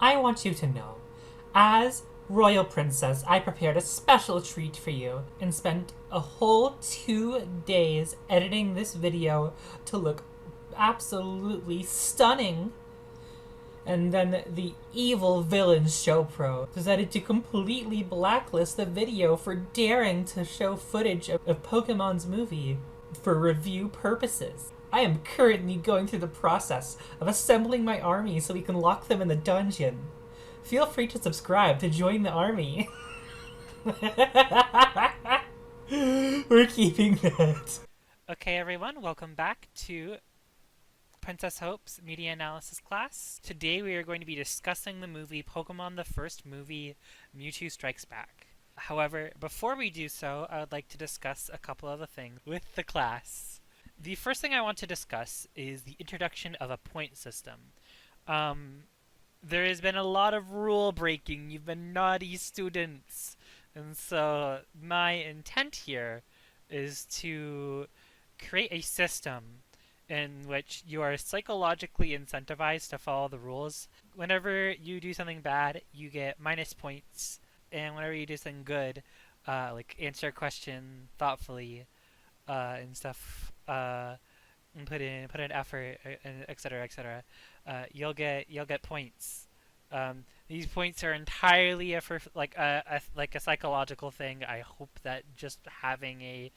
I want you to know, as Royal Princess, I prepared a special treat for you and spent a whole 2 days editing this video to look absolutely stunning. And then the evil villain Showpro decided to completely blacklist the video for daring to show footage of Pokemon's movie for review purposes. I am currently going through the process of assembling my army so we can lock them in the dungeon. Feel free to subscribe to join the army. We're keeping that. Okay, everyone, welcome back to Princess Hope's media analysis class. Today we are going to be discussing the movie Pokemon the First Movie Mewtwo Strikes Back. However, before we do so, I would like to discuss a couple of the things with the class. The first thing I want to discuss is the introduction of a point system. There has been a lot of rule breaking. You've been naughty students. And so my intent here is to create a system in which you are psychologically incentivized to follow the rules. Whenever you do something bad, you get minus points, and whenever you do something good, like answer a question thoughtfully, and stuff, and put in effort, and etc. etc. You'll get points. These points are entirely like a psychological thing. I hope that just having a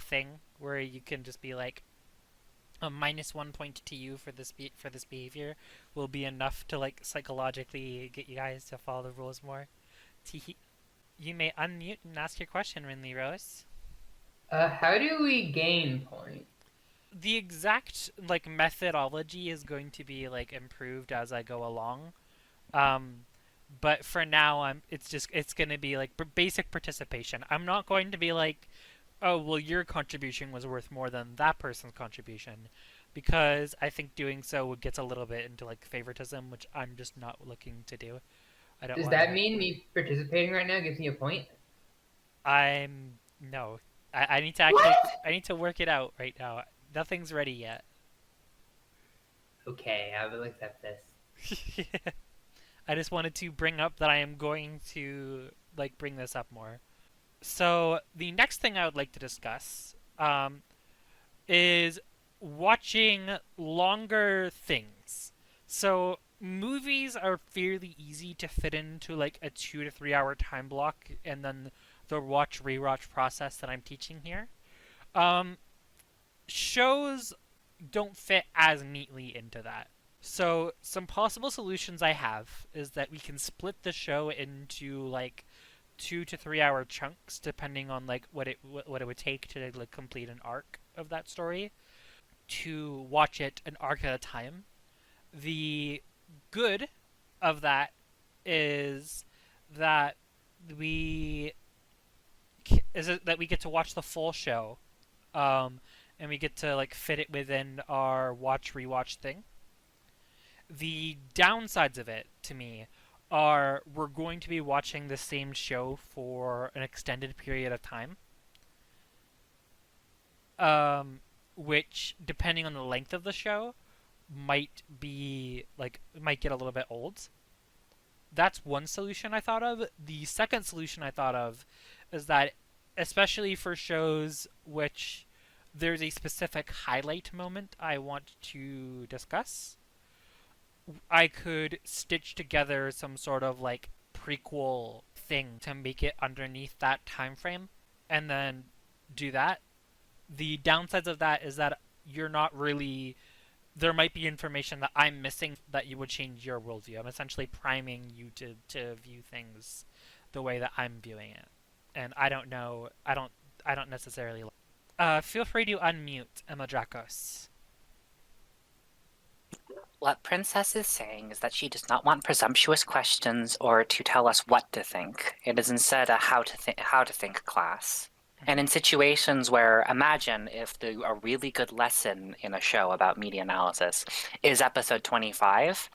thing where you can just be like a -1 point to you for this behavior will be enough to like psychologically get you guys to follow the rules more. Teehee. You may unmute and ask your question, Rinley Rose. How do we gain points? The exact like methodology is going to be like improved as I go along. Um, but for now, it's gonna be like basic participation. I'm not going to be like, oh well, your contribution was worth more than that person's contribution, because I think doing so gets a little bit into like favoritism, which I'm just not looking to do. I don't Does want that to. mean me participating right now gives me a point? I'm no. I need to actually. What? I need to work it out right now. Nothing's ready yet. Okay, I will accept this. I just wanted to bring up that I am going to like bring this up more. So the next thing I would like to discuss is watching longer things. So movies are fairly easy to fit into like a 2 to 3 hour time block, and then the watch rewatch process that I'm teaching here. Um, Shows don't fit as neatly into that. So some possible solutions I have is that we can split the show into like 2 to 3 hour chunks, depending on like what it would take to like complete an arc of that story. To watch it an arc at a time. The good of that is that we we get to watch the full show, and we get to like fit it within our watch rewatch thing. The downsides of it to me are we're going to be watching the same show for an extended period of time, which depending on the length of the show might get a little bit old. That's one solution I thought of. The second solution I thought of is that, especially for shows which there's a specific highlight moment I want to discuss, I could stitch together some sort of like prequel thing to make it underneath that time frame and then do that. The downsides of that is that you're not really there might be information that I'm missing that you would change your worldview. I'm essentially priming you to view things the way that I'm viewing it. And I don't know I don't necessarily feel free to unmute Emma Dracos. What Princess is saying is that she does not want presumptuous questions or to tell us what to think. It is instead a how to think class. And in situations where, imagine if a really good lesson in a show about media analysis is episode 25,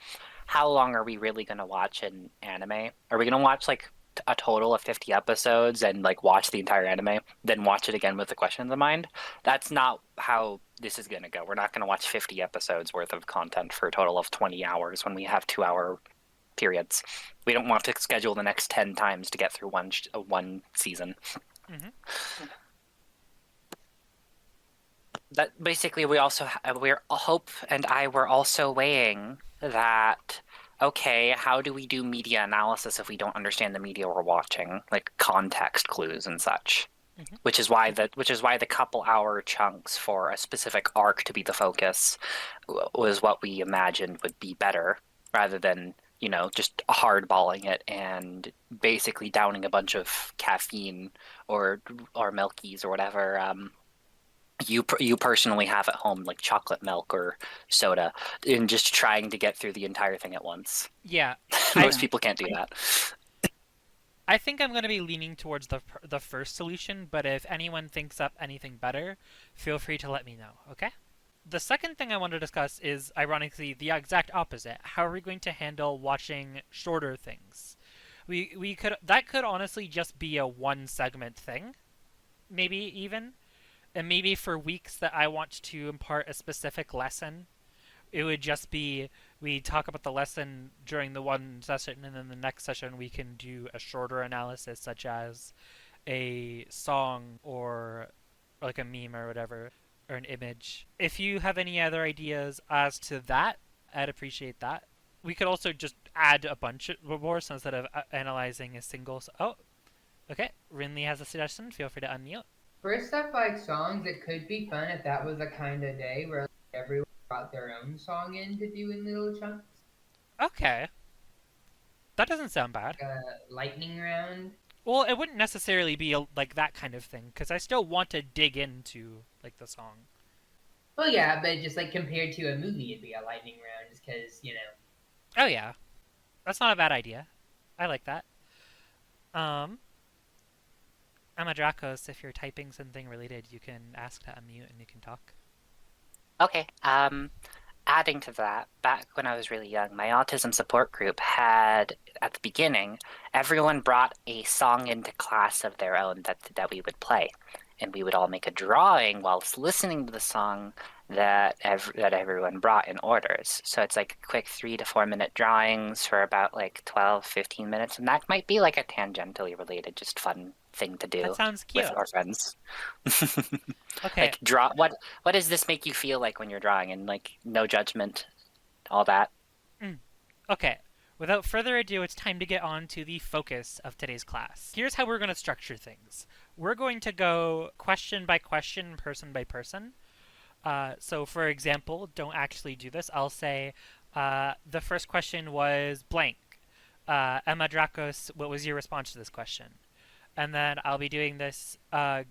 how long are we really going to watch an anime? Are we going to watch like a total of 50 episodes and like watch the entire anime, then watch it again with the questions in mind? That's not how this is going to go. We're not going to watch 50 episodes worth of content for a total of 20 hours when we have 2 hour periods. We don't want to schedule the next 10 times to get through one season. Mm-hmm. That basically we're Hope and I were also weighing that. Okay, how do we do media analysis if we don't understand the media we're watching, like context clues and such? Mhm. Which is why the couple hour chunks for a specific arc to be the focus was what we imagined would be better, rather than just hardballing it and basically downing a bunch of caffeine or milkies or whatever you personally have at home, like chocolate milk or soda, and just trying to get through the entire thing at once. Yeah, Most people can't do that. I think I'm going to be leaning towards the first solution, but if anyone thinks up anything better, feel free to let me know, okay? The second thing I want to discuss is, ironically, the exact opposite. How are we going to handle watching shorter things? That could honestly just be a one segment thing, maybe even, and maybe for weeks that I want to impart a specific lesson, it would just be we talk about the lesson during the one session, and then the next session we can do a shorter analysis, such as a song or like a meme or whatever, or an image. If you have any other ideas as to that, I'd appreciate that. We could also just add a bunch more, so instead of analyzing a single. Oh, okay. Rinley has a suggestion. Feel free to unmute. For stuff like songs, it could be fun if that was a kind of day where like, everyone brought their own song in to do in little chunks. Okay. That doesn't sound bad. A lightning round. Well, it wouldn't necessarily be like that kind of thing, because I still want to dig into like the song. Well, yeah, but just like compared to a movie, it'd be a lightning round, just because Oh yeah, that's not a bad idea. I like that. Emma Dracos, if you're typing something related, you can ask to unmute and you can talk. Okay. Adding to that, back when I was really young, my autism support group had, at the beginning, everyone brought a song into class of their own that we would play, and we would all make a drawing whilst listening to the song that everyone brought in orders. So it's like quick 3 to 4 minute drawings for about like 12, 15 minutes, and that might be like a tangentially related, just fun thing to do That sounds cute. with our friends. Okay. Like what does this make you feel like when you're drawing, and like no judgment, all that. Okay. Without further ado, it's time to get on to the focus of today's class. Here's how we're going to structure things. We're going to go question by question, person by person. So for example, don't actually do this. I'll say the first question was blank. Emma Dracos, what was your response to this question? And then I'll be doing this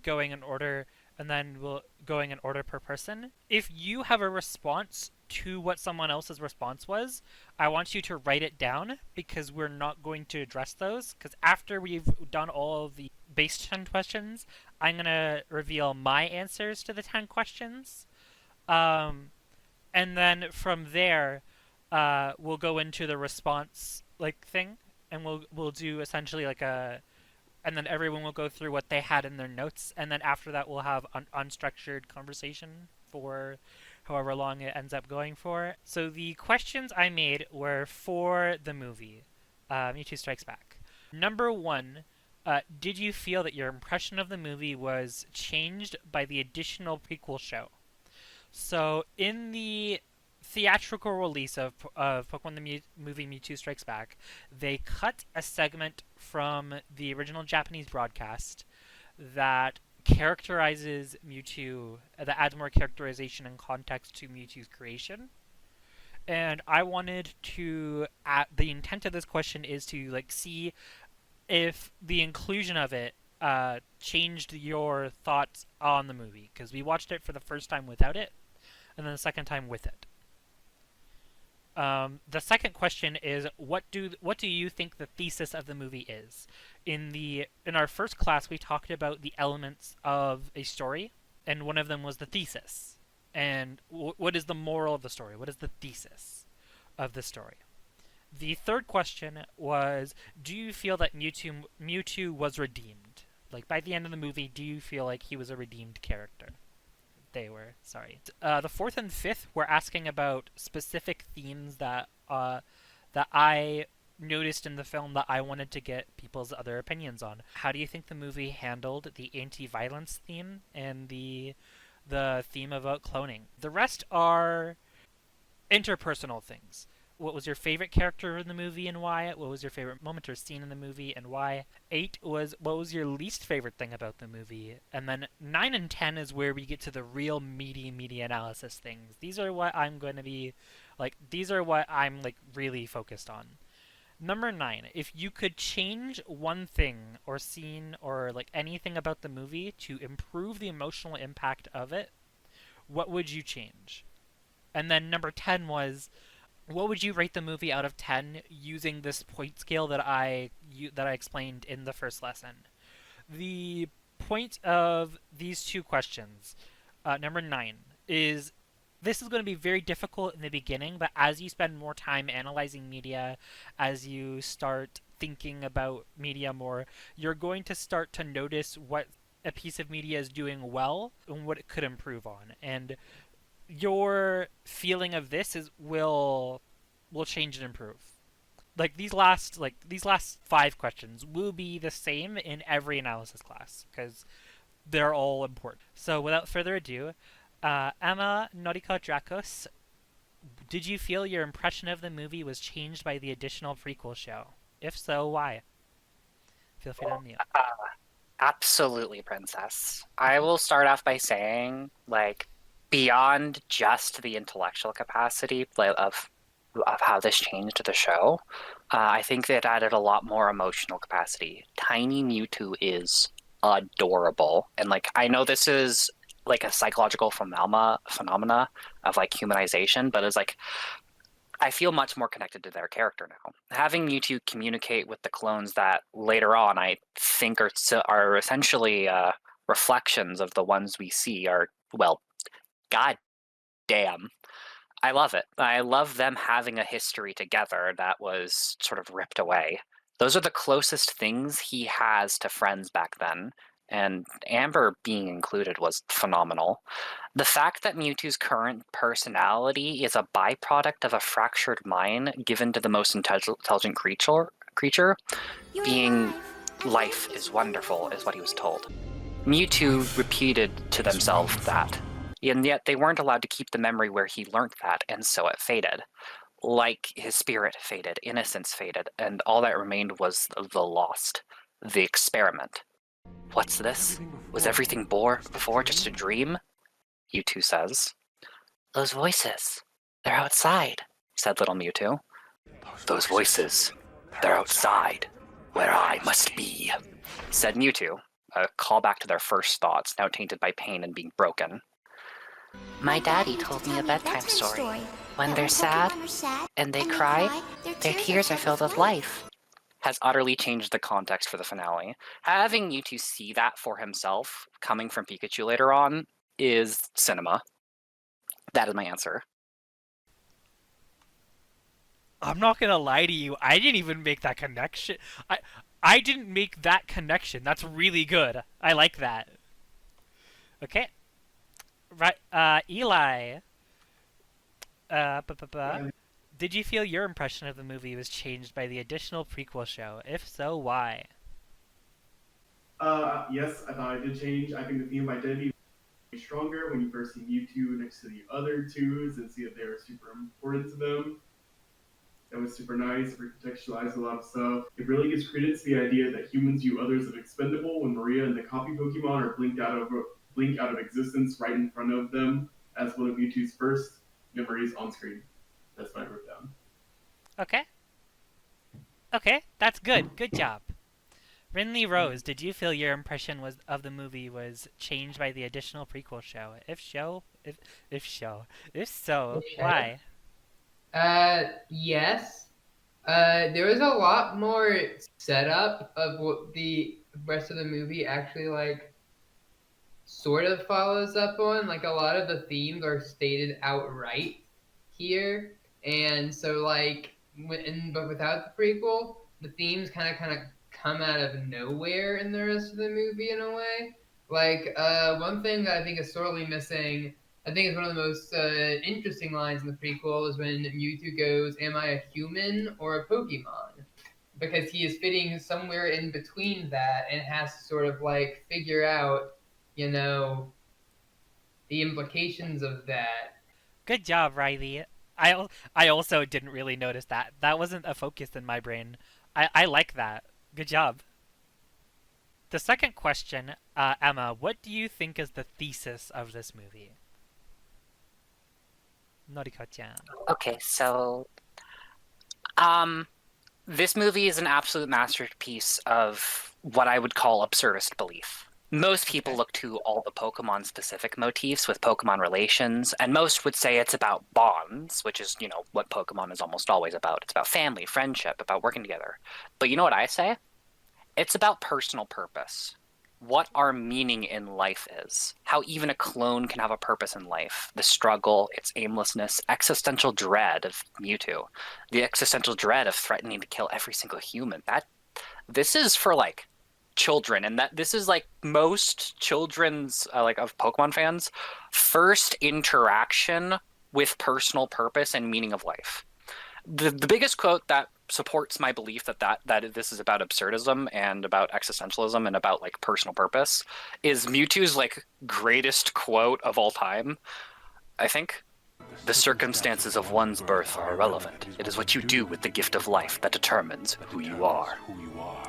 going in order, and then we'll going in order per person. If you have a response to what someone else's response was, I want you to write it down, because we're not going to address those, because after we've done all of the base 10 questions, I'm going to reveal my answers to the 10 questions. And then from there, we'll go into the response thing, and we'll do essentially like a, and then everyone will go through what they had in their notes, and then after that we'll have an unstructured conversation for however long it ends up going for. So the questions I made were for the movie, Mewtwo Strikes Back. Number 1, did you feel that your impression of the movie was changed by the additional prequel show? So in the theatrical release of Pokemon the movie Mewtwo Strikes Back, they cut a segment from the original Japanese broadcast that characterizes Mewtwo, that adds more characterization and context to Mewtwo's creation. And I wanted to, the intent of this question is to see if the inclusion of it changed your thoughts on the movie, because we watched it for the first time without it, and then the second time with it. The second question is, what do you think the thesis of the movie is? In our first class, we talked about the elements of a story, and one of them was the thesis. And what is the moral of the story? What is the thesis of the story? The third question was, do you feel that Mewtwo was redeemed? Like, by the end of the movie, do you feel like he was a redeemed character? They were, sorry. The fourth and fifth were asking about specific themes that I noticed in the film that I wanted to get people's other opinions on. How do you think the movie handled the anti-violence theme and the theme about cloning? The rest are interpersonal things. What was your favorite character in the movie and why? What was your favorite moment or scene in the movie and why? 8 was what was your least favorite thing about the movie? And then 9 and 10 is where we get to the real media analysis things. These are what I'm going to be these are what I'm really focused on. Number 9, if you could change one thing or scene or anything about the movie to improve the emotional impact of it, what would you change? And then number 10 was, what would you rate the movie out of 10 using this point scale that I explained in the first lesson? The point of these two questions, number 9, is this is going to be very difficult in the beginning, but as you spend more time analyzing media, as you start thinking about media more, you're going to start to notice what a piece of media is doing well and what it could improve on. And your feeling of this will change and improve. These last 5 questions will be the same in every analysis class because they're all important. So without further ado, Emma Noriko Drakos, did you feel your impression of the movie was changed by the additional prequel show? If so, why? Feel free to unmute. Absolutely, Princess. I will start off by saying, beyond just the intellectual capacity of how this changed the show, I think it added a lot more emotional capacity. Tiny Mewtwo is adorable, and I know this is a psychological phenomena of humanization, but it's I feel much more connected to their character now. Having Mewtwo communicate with the clones that later on I think are essentially reflections of the ones we see are, well, god damn. I love it. I love them having a history together that was sort of ripped away. Those are the closest things he has to friends back then, and Amber being included was phenomenal. The fact that Mewtwo's current personality is a byproduct of a fractured mind given to the most intelligent creature being life is wonderful, is what he was told. Mewtwo repeated to themselves that, and yet they weren't allowed to keep the memory where he learnt that, and so it faded. His spirit faded, innocence faded, and all that remained was the lost, the experiment. What's this? Was everything before just a dream? Mewtwo says. Those voices, they're outside, said little Mewtwo. Those voices, they're outside, where I must be, said Mewtwo, a callback to their first thoughts, now tainted by pain and being broken. My daddy told me a bedtime story. When they're sad and they cry, their tears are filled with life. Has utterly changed the context for the finale. Having Mewtwo see that for himself, coming from Pikachu later on, is cinema. That is my answer. I'm not gonna lie to you. I didn't even make that connection. I didn't make that connection. That's really good. I like that. Okay. Right. Eli. Did you feel your impression of the movie was changed by the additional prequel show? If so, why? Yes, I thought it did change. I think the theme of identity was stronger when you first see Mewtwo next to the other twos and see that they were super important to them. That was super nice. It recontextualized a lot of stuff. It really gives credence to the idea that humans view others as expendable when Maria and the copy Pokemon are blink out of existence right in front of them as one of Mewtwo's first memories on screen. That's what I wrote down. Okay. Okay, that's good. Good job. Rinley Rose, did you feel your impression of the movie was changed by the additional prequel show? If so, why? Yes. There was a lot more setup of what the rest of the movie actually sort of follows up on. A lot of the themes are stated outright here, and so but without the prequel, the themes kind of come out of nowhere in the rest of the movie in a way. One thing that I think is sorely missing, I think is one of the most interesting lines in the prequel is when Mewtwo goes, "Am I a human or a Pokemon?" because he is fitting somewhere in between that and has to sort of like figure out, you know, the implications of that. Good job, Riley. I also didn't really notice that. That wasn't a focus in my brain. I like that. Good job. The second question, Emma, what do you think is the thesis of this movie? Noriko-chan. Okay, so this movie is an absolute masterpiece of what I would call absurdist belief. Most people Okay. look to all the Pokemon specific motifs with Pokemon relations, and most would say it's about bonds, which is, what Pokemon is almost always about. It's about family, friendship, about working together. But you know what I say? It's about personal purpose. What our meaning in life is. How even a clone can have a purpose in life. The struggle, its aimlessness, existential dread of Mewtwo. The existential dread of threatening to kill every single human. This is for like children, and that this is like most children's like of Pokemon fans first interaction with personal purpose and meaning of life. The biggest quote that supports my belief that this is about absurdism and about existentialism and about like personal purpose is Mewtwo's like greatest quote of all time, I think. The circumstances of one's birth are irrelevant. It is what you do with the gift of life that determines who you are.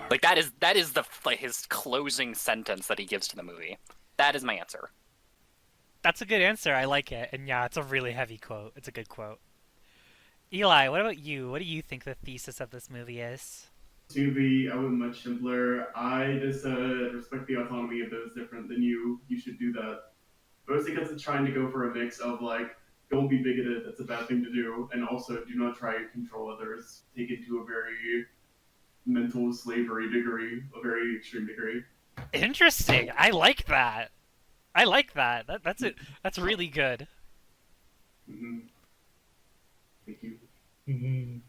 Like that is the like his closing sentence that he gives to the movie. That is my answer. That's a good answer. I like it. And yeah, it's a really heavy quote. It's a good quote. Eli, what about you? What do you think the thesis of this movie is? This movie, I went much simpler. I just respect the autonomy of those different than you. You should do that. Mostly because it's trying to go for a mix of like, don't be bigoted, that's a bad thing to do, and also do not try to control others. Take it to a very mental slavery degree, a very extreme degree. Interesting. I like that. I like that. That's it. That's really good. Mm-hmm. Thank you.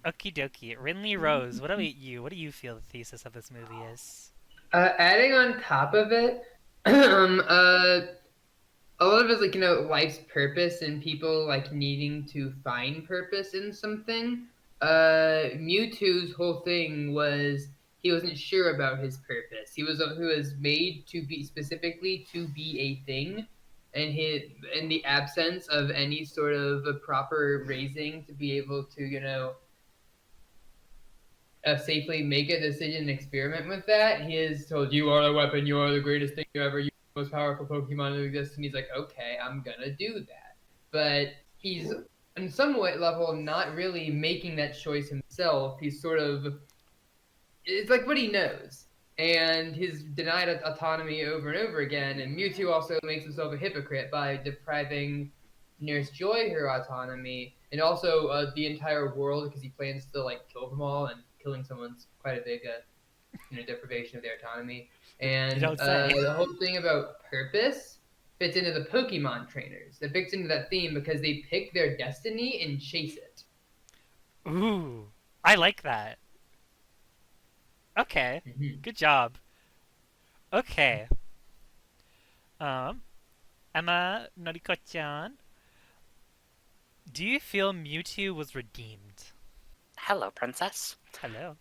Okie dokie. Rinley Rose, what about you? What do you feel the thesis of this movie is? Adding on top of it, a lot of it's like life's purpose and people like needing to find purpose in something. Mewtwo's whole thing was he wasn't sure about his purpose. He was made to be specifically to be a thing, and in the absence of any sort of a proper raising to be able to safely make a decision and experiment with that. He is told, "You are the weapon. You are the greatest thing you ever. You are the most powerful Pokemon that exists." And he's like, "Okay, I'm gonna do that." But he's in some way level not really making that choice himself. He's sort of it's like what he knows, and he's denied autonomy over and over again. And Mewtwo also makes himself a hypocrite by depriving Nurse Joy her autonomy, and also the entire world because he plans to like kill them all, and killing someone's quite a big deprivation of their autonomy. You And don't say. the whole thing about purpose fits into the Pokemon trainers. It fits into that theme because they pick their destiny and chase it. Ooh, I like that. Okay, Mm-hmm. good job. Okay. Um, Emma Noriko-chan, do you feel Mewtwo was redeemed? Hello, princess. Hello.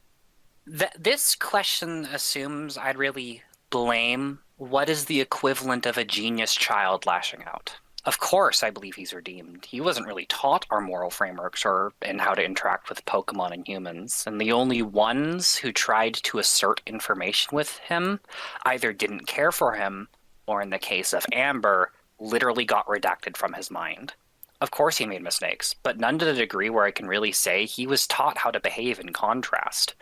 This question assumes I'd really blame what is the equivalent of a genius child lashing out. Of course, I believe he's redeemed. He wasn't really taught our moral frameworks and how to interact with Pokemon and humans, and the only ones who tried to assert information with him either didn't care for him, or in the case of Amber, literally got redacted from his mind. Of course he made mistakes, but none to the degree where I can really say he was taught how to behave in contrast.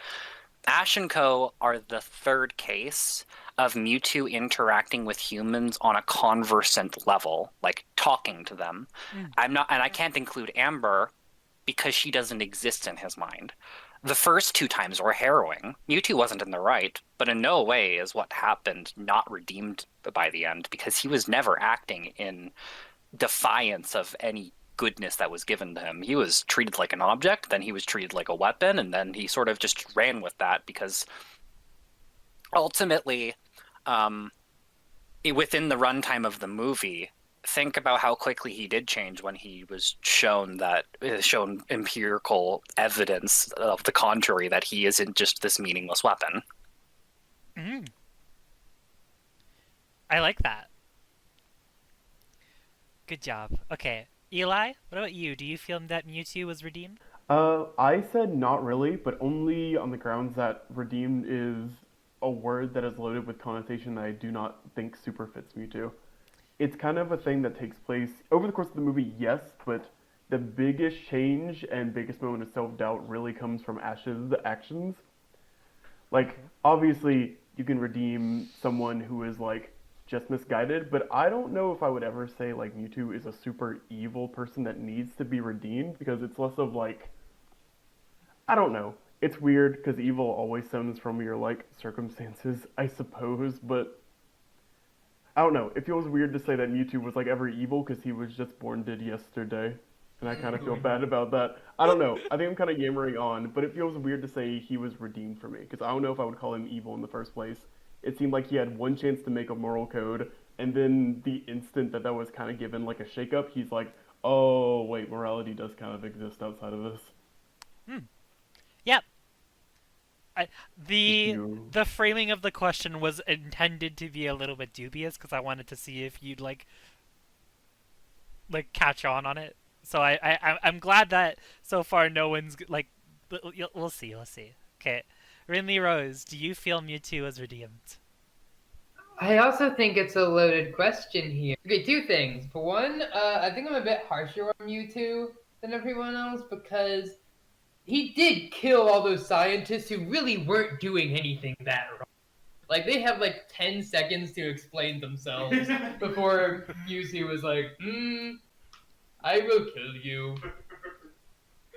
Ash and Co. are the third case of Mewtwo interacting with humans on a conversant level, like talking to them. And I can't include Amber because she doesn't exist in his mind. The first two times were harrowing. Mewtwo wasn't in the right, but in no way is what happened not redeemed by the end, because he was never acting in defiance of any goodness that was given to him. He was treated like an object, then he was treated like a weapon, and then he sort of just ran with that because ultimately, within the runtime of the movie, think about how quickly he did change when he was shown empirical evidence of the contrary, that he isn't just this meaningless weapon. Mm. I like that. Good job. Okay, Eli, what about you? Do you feel that Mewtwo was redeemed? I said not really, but only on the grounds that redeemed is a word that is loaded with connotation that I do not think super fits Mewtwo. It's kind of a thing that takes place over the course of the movie, yes, but the biggest change and biggest moment of self-doubt really comes from Ash's actions. Like, obviously, you can redeem someone who is, like, just misguided, but I don't know if I would ever say, like, Mewtwo is a super evil person that needs to be redeemed, because it's less of, like, I don't know. It's weird, because evil always stems from your, like, circumstances, I suppose, but I don't know. It feels weird to say that Mewtwo was, like, ever evil, because he was just born dead yesterday. And I kind of feel bad about that. I don't know. I think I'm kind of yammering on, but it feels weird to say he was redeemed for me, because I don't know if I would call him evil in the first place. It seemed like he had one chance to make a moral code, and then the instant that was kind of given like a shakeup, he's like, oh, wait, morality does kind of exist outside of this. Yep. Thank you. The framing of the question was intended to be a little bit dubious because I wanted to see if you'd like catch on it. So I'm glad that so far no one's like. We'll see. Okay, Rinley Rose, do you feel Mewtwo was redeemed? I also think it's a loaded question here. Okay, two things. For one, I think I'm a bit harsher on Mewtwo than everyone else because he did kill all those scientists who really weren't doing anything that wrong. Like, they have like 10 seconds to explain themselves before Mewtwo was like, I will kill you.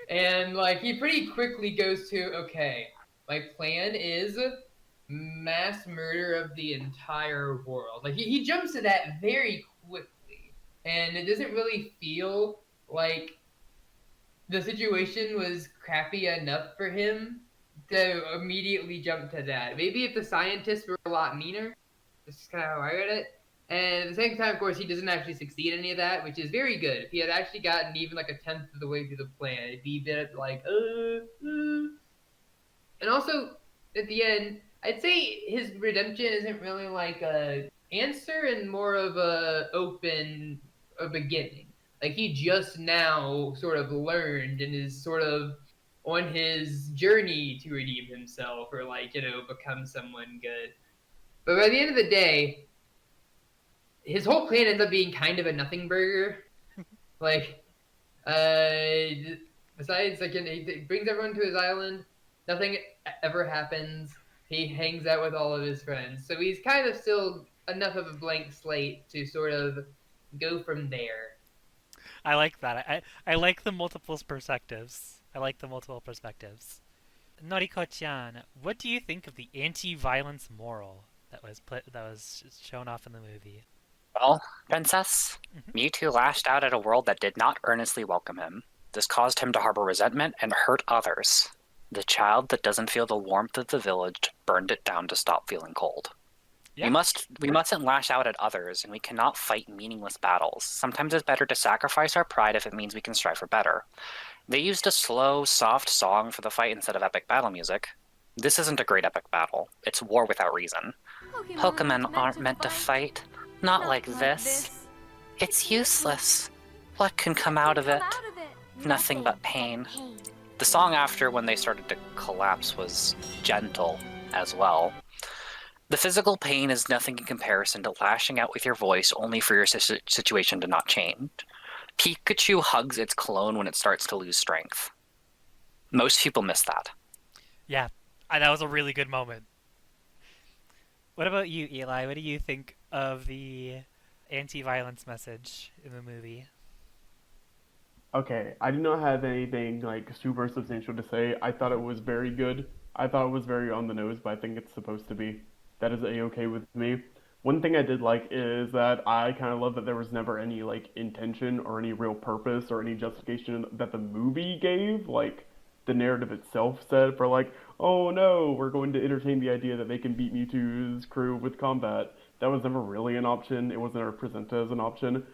And like, he pretty quickly goes to, okay, my plan is mass murder of the entire world. Like, he jumps to that very quickly. And it doesn't really feel like the situation was crappy enough for him to immediately jump to that. Maybe if the scientists were a lot meaner, this is kind of how I read it. And at the same time, of course, he doesn't actually succeed in any of that, which is very good. If he had actually gotten even like a tenth of the way through the plan, it'd be a bit like, And also, at the end, I'd say his redemption isn't really like a answer and more of a beginning. Like, he just now sort of learned and is sort of on his journey to redeem himself or like, become someone good. But by the end of the day, his whole plan ends up being kind of a nothing burger. Like, besides, like, he brings everyone to his island. Nothing ever happens. He hangs out with all of his friends. So he's kind of still enough of a blank slate to sort of go from there. I like that. I like the multiple perspectives. Noriko-chan, what do you think of the anti-violence moral that was shown off in the movie? Well, Princess, Mewtwo lashed out at a world that did not earnestly welcome him. This caused him to harbor resentment and hurt others. The child that doesn't feel the warmth of the village burned it down to stop feeling cold. Yeah. We mustn't lash out at others, and we cannot fight meaningless battles. Sometimes it's better to sacrifice our pride if it means we can strive for better. They used a slow, soft song for the fight instead of epic battle music. This isn't a great epic battle. It's war without reason. Pokemon aren't meant to fight. Not like this. It's useless. What can come out of it? Nothing but pain. The song after, when they started to collapse, was gentle as well. The physical pain is nothing in comparison to lashing out with your voice only for your situation to not change. Pikachu hugs its clone when it starts to lose strength. Most people miss that. Yeah, that was a really good moment. What about you, Eli? What do you think of the anti-violence message in the movie? Okay, I do not have anything like super substantial to say. I thought it was very good. I thought it was very on the nose, but I think it's supposed to be. That is a-okay with me. One thing I did like is that I kind of love that there was never any like intention or any real purpose or any justification that the movie gave, like the narrative itself said for like, oh no, we're going to entertain the idea that they can beat Mewtwo's crew with combat. That was never really an option. It wasn't ever presented as an option.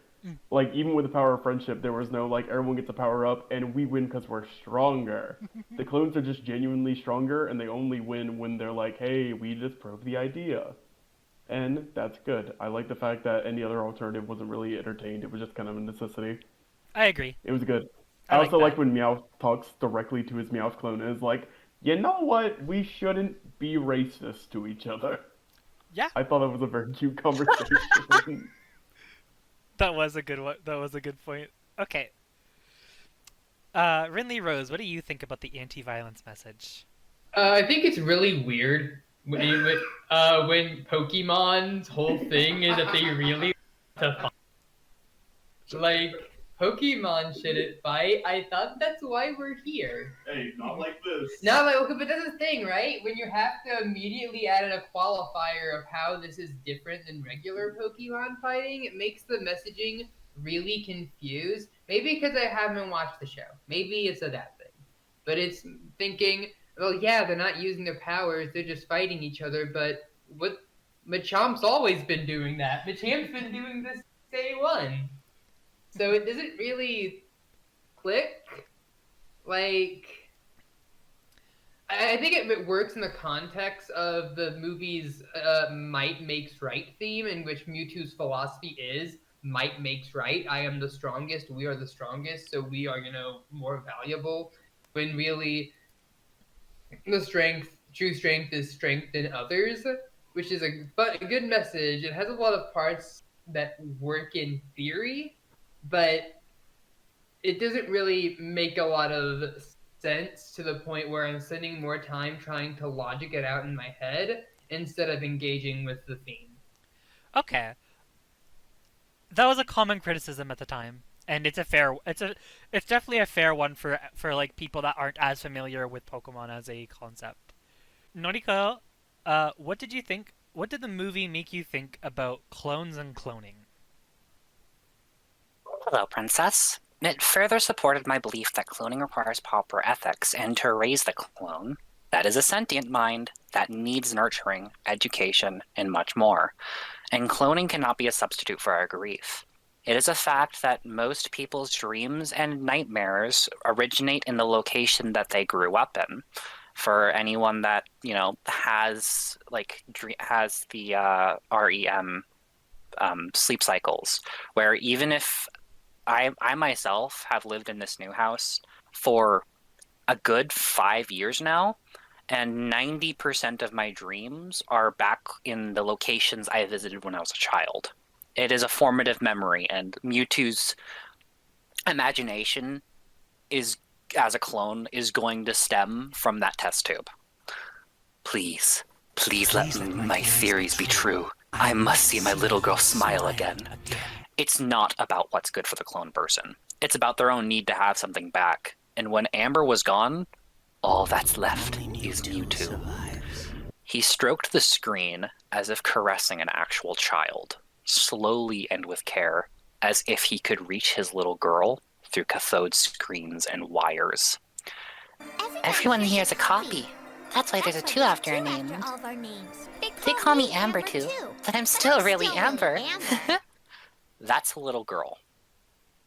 Like, even with the power of friendship, there was no, like, everyone gets a power up and we win because we're stronger. The clones are just genuinely stronger, and they only win when they're like, hey, we just proved the idea. And that's good. I like the fact that any other alternative wasn't really entertained. It was just kind of a necessity. I agree. It was good. I I like also like that. when Meowth talks directly to his Meowth clone and is like, you know what? We shouldn't be racist to each other. Yeah, I thought it was a very cute conversation. that was a good one. That was a good point. Okay. Rinley Rose, what do you think about the anti-violence message? I think it's really weird when Pokemon's whole thing is that they really want to fight. Like, Pokemon shouldn't fight. I thought that's why we're here. Hey, not like this. No, like, okay, but that's the thing, right? When you have to immediately add in a qualifier of how this is different than regular Pokemon fighting, it makes the messaging really confused. Maybe because I haven't watched the show. Maybe it's that thing. But it's thinking, well, yeah, they're not using their powers, they're just fighting each other, but what Machamp's always been doing that. Machamp's been doing this day one. So it doesn't really click. Like, I think it works in the context of the movie's might makes right theme, in which Mewtwo's philosophy is might makes right. I am the strongest, we are the strongest, so we are, more valuable. When really, true strength is strength in others, which is a good message. It has a lot of parts that work in theory, but it doesn't really make a lot of sense to the point where I'm spending more time trying to logic it out in my head instead of engaging with the theme. Okay. That was a common criticism at the time, and it's definitely a fair one for like people that aren't as familiar with Pokemon as a concept. Noriko, what did you think? What did the movie make you think about clones and cloning? Hello, Princess. It further supported my belief that cloning requires proper ethics, and to raise the clone, that is a sentient mind that needs nurturing, education, and much more. And cloning cannot be a substitute for our grief. It is a fact that most people's dreams and nightmares originate in the location that they grew up in. For anyone that, has the REM sleep cycles, where even if I myself have lived in this new house for a good 5 years now, and 90% of my dreams are back in the locations I visited when I was a child. It is a formative memory, and Mewtwo's imagination as a clone is going to stem from that test tube. Please let my theories be true. I must see my little girl smile again. It's not about what's good for the clone person. It's about their own need to have something back. And when Amber was gone, all that's left is Mewtwo. He stroked the screen as if caressing an actual child, slowly and with care, as if he could reach his little girl through cathode screens and wires. Everyone here is a copy. That's why there's a 2 after our names. They call me Amber too, but I'm still really Amber. That's a little girl.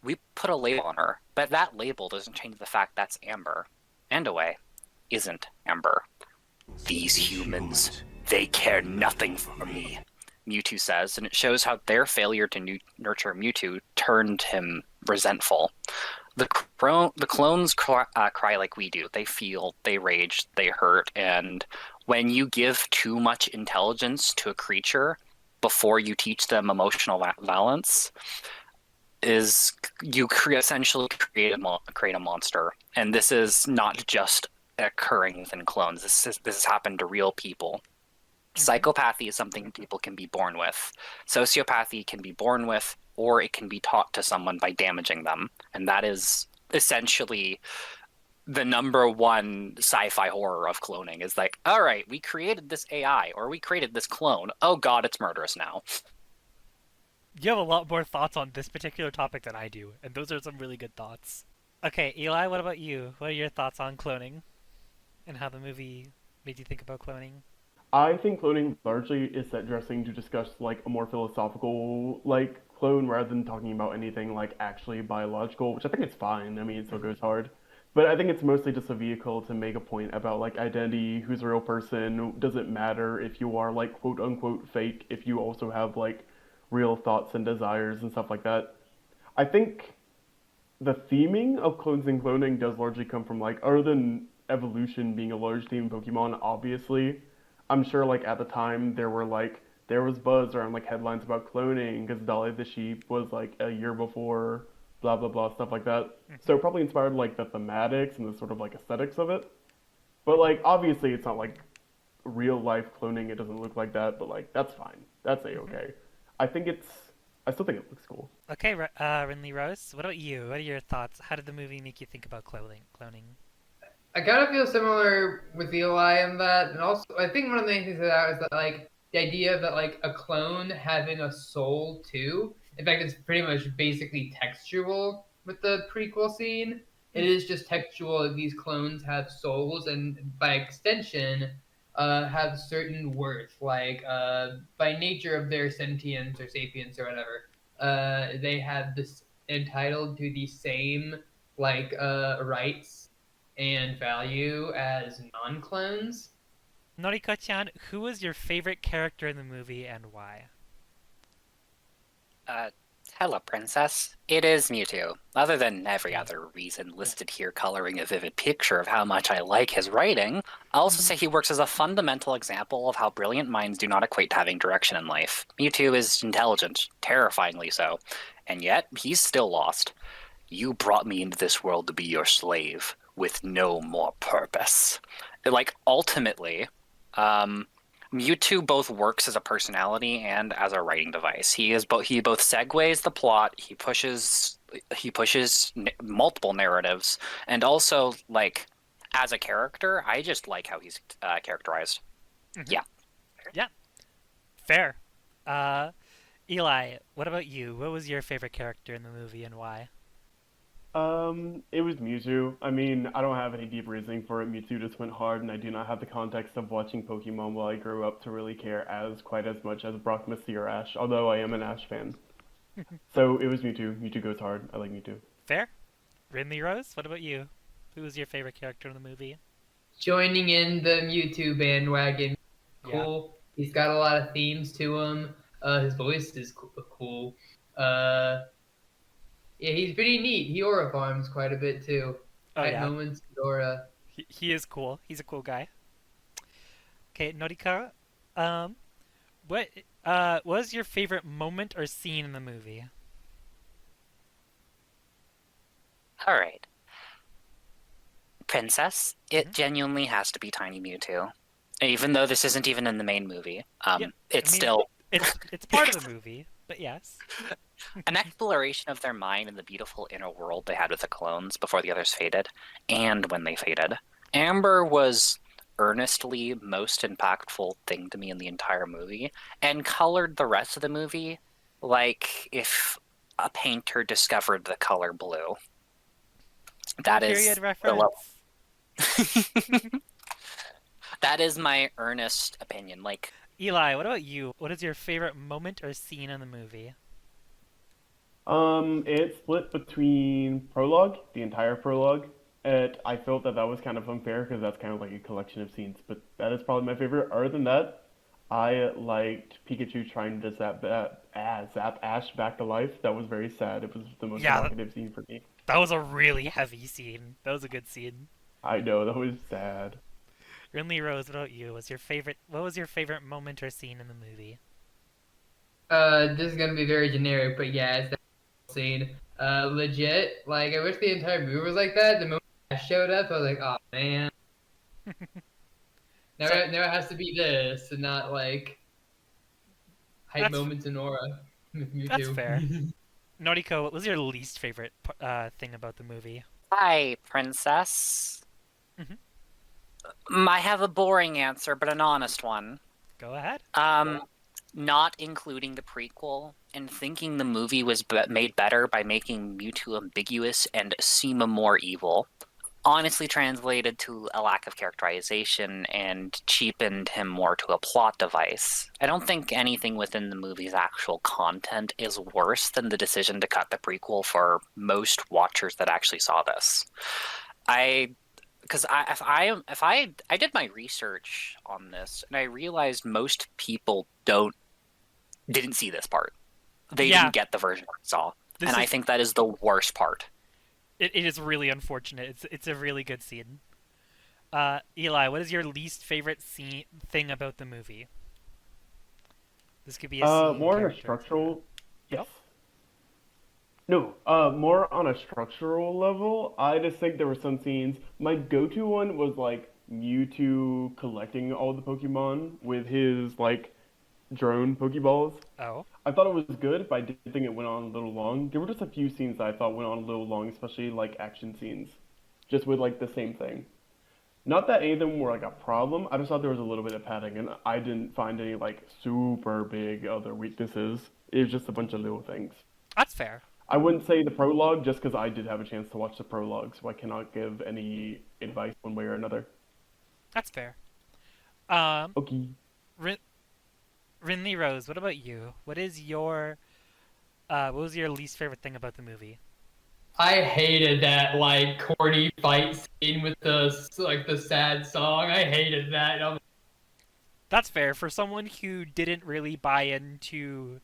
We put a label on her, but that label doesn't change the fact that's Amber. And away isn't Amber. These humans, they care nothing for me, Mewtwo says, and it shows how their failure to nurture Mewtwo turned him resentful. The clones cry like we do. They feel, they rage, they hurt, and when you give too much intelligence to a creature before you teach them emotional balance, you essentially create a monster. And this is not just occurring within clones. This has happened to real people. Psychopathy is something people can be born with. Sociopathy can be born with, or it can be taught to someone by damaging them. And that is essentially the number one sci-fi horror of cloning, is like, all right, we created this AI, or we created this clone. Oh god, it's murderous now. You have a lot more thoughts on this particular topic than I do, and those are some really good thoughts. Okay, Eli, what about you? What are your thoughts on cloning? And how the movie made you think about cloning? I think cloning largely is set dressing to discuss like a more philosophical clone rather than talking about anything like actually biological, which I think it's fine. I mean, it still goes hard. But I think it's mostly just a vehicle to make a point about like identity, who's a real person. Does it matter if you are like quote unquote fake, if you also have like real thoughts and desires and stuff like that. I think the theming of clones and cloning does largely come from like other than evolution being a large theme in Pokemon, obviously. I'm sure like at the time there was buzz around like headlines about cloning because Dolly the sheep was like a year before, blah blah blah stuff like that. So it probably inspired like the thematics and the sort of like aesthetics of it. But like obviously it's not like real life cloning. It doesn't look like that, but like that's fine. That's a okay. I think it's I still think it looks cool. Okay, Rinley Rose, what about you? What are your thoughts? How did the movie make you think about cloning? I kind of feel similar with Eli in that, and also I think one of the main things of that is that like the idea that like a clone having a soul too. In fact, it's pretty much basically textual with the prequel scene. It is just textual that these clones have souls, and by extension, have certain worth. Like by nature of their sentience or sapience or whatever, they have this entitled to the same like rights and value as non-clones. Noriko-chan, who was your favorite character in the movie and why? Hello, Princess. It is Mewtwo. Other than every other reason listed here coloring a vivid picture of how much I like his writing, I'll also say he works as a fundamental example of how brilliant minds do not equate to having direction in life. Mewtwo is intelligent, terrifyingly so, and yet he's still lost. You brought me into this world to be your slave, with no more purpose. Like, ultimately, Mewtwo both works as a personality and as a writing device. He both segues the plot, he pushes multiple narratives, and also like as a character, I just like how he's characterized. Mm-hmm. Yeah. Yeah. Fair. Eli, what about you? What was your favorite character in the movie and why? It was Mewtwo. I mean, I don't have any deep reasoning for it. Mewtwo just went hard, and I do not have the context of watching Pokemon while I grew up to really care quite as much as Brock, Misty, or Ash, although I am an Ash fan. So it was Mewtwo. Mewtwo goes hard. I like Mewtwo. Fair. Rinley Rose, what about you? Who was your favorite character in the movie? Joining in the Mewtwo bandwagon, cool. Yeah. He's got a lot of themes to him. His voice is cool. Yeah, he's pretty neat. He aura farms quite a bit too. Oh, At yeah. moments, aura. He is cool. He's a cool guy. Okay, Norika, what was your favorite moment or scene in the movie? All right. Princess, it genuinely has to be Tiny Mewtwo. Even though this isn't even in the main movie. Still... It's part of the movie, but yes. An exploration of their mind and the beautiful inner world they had with the clones before the others faded, and when they faded. Amber was earnestly most impactful thing to me in the entire movie, and colored the rest of the movie like if a painter discovered the color blue. That is period reference. That is my earnest opinion. Like, Eli, what about you? What is your favorite moment or scene in the movie? It split between prologue, the entire prologue. I felt that was kind of unfair because that's kind of like a collection of scenes, but that is probably my favorite. Other than that, I liked Pikachu trying to zap Ash back to life. That was very sad. It was the most evocative scene for me. That was a really heavy scene. That was a good scene. I know, that was sad. Rinley Rose, what about you? What was your favorite moment or scene in the movie? This is gonna be very generic, but yeah, it's that scene. Legit, like I wish the entire movie was like that. The moment Ash showed up, I was like, oh man. Now it has to be this, and not like hype moments in Aura. That's fair. Noriko, what was your least favorite thing about the movie? Hi, Princess. I have a boring answer, but an honest one. Go ahead. Not including the prequel and thinking the movie was made better by making Mewtwo ambiguous and seem more evil. honestly translated to a lack of characterization and cheapened him more to a plot device. I don't think anything within the movie's actual content is worse than the decision to cut the prequel for most watchers that actually saw this. I did my research on this and I realized most people didn't see this part. They Yeah. didn't get the version I saw. This And I is- think that is the worst part. It is really unfortunate. It's a really good scene. Eli, what is your least favorite thing about the movie? This could be a scene. More on a character, structural. Yep. Yes. No, more on a structural level. I just think there were some scenes. My go-to one was like Mewtwo collecting all the Pokemon with his like drone Pokeballs. Oh. I thought it was good, but I did think it went on a little long. There were just a few scenes that I thought went on a little long, especially like action scenes, just with like the same thing. Not that any of them were like a problem. I just thought there was a little bit of padding, and I didn't find any like super big other weaknesses. It was just a bunch of little things. That's fair. I wouldn't say the prologue just because I did have a chance to watch the prologue, so I cannot give any advice one way or another. That's fair. Okay. Rinley Rose, what about you? What was your least favorite thing about the movie? I hated that like corny fight scene with the sad song. I hated that. That's fair for someone who didn't really buy into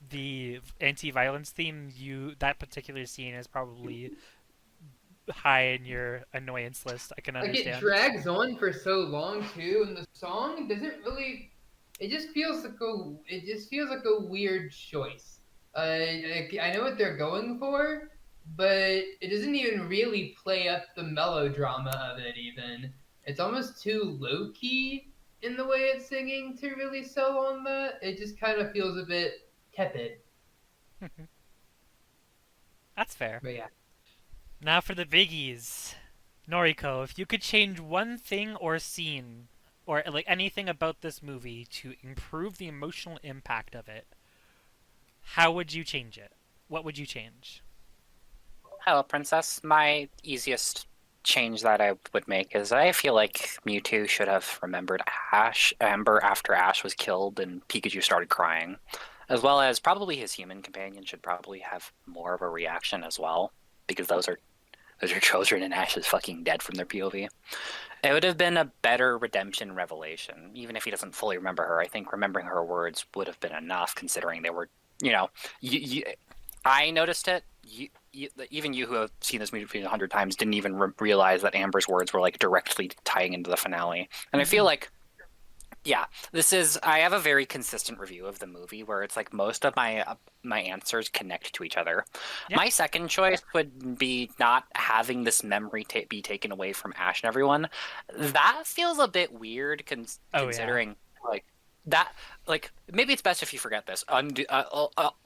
the anti-violence theme. That particular scene is probably high in your annoyance list. I can Like understand. it drags on for so long too, and the song doesn't really. It just feels like a weird choice. I know what they're going for, but it doesn't even really play up the melodrama of it. Even it's almost too low key in the way it's singing to really sell on that. It just kind of feels a bit tepid. That's fair. But yeah. Now for the biggies. Noriko, if you could change one thing or scene, or like anything about this movie to improve the emotional impact of it, how would you change it? What would you change? Hello, Princess. My easiest change that I would make is I feel like Mewtwo should have remembered Amber after Ash was killed and Pikachu started crying. As well as probably his human companion should probably have more of a reaction as well, because those are children and Ash is fucking dead from their POV. It would have been a better redemption revelation. Even if he doesn't fully remember her, I think remembering her words would have been enough, considering they were, I noticed it. Even you who have seen this movie 100 times didn't even realize that Amber's words were like directly tying into the finale. And I feel like, yeah, I have a very consistent review of the movie where it's like most of my answers connect to each other. Yep. My second choice would be not having this memory be taken away from Ash and everyone. That feels a bit weird considering like that. Like maybe it's best if you forget this.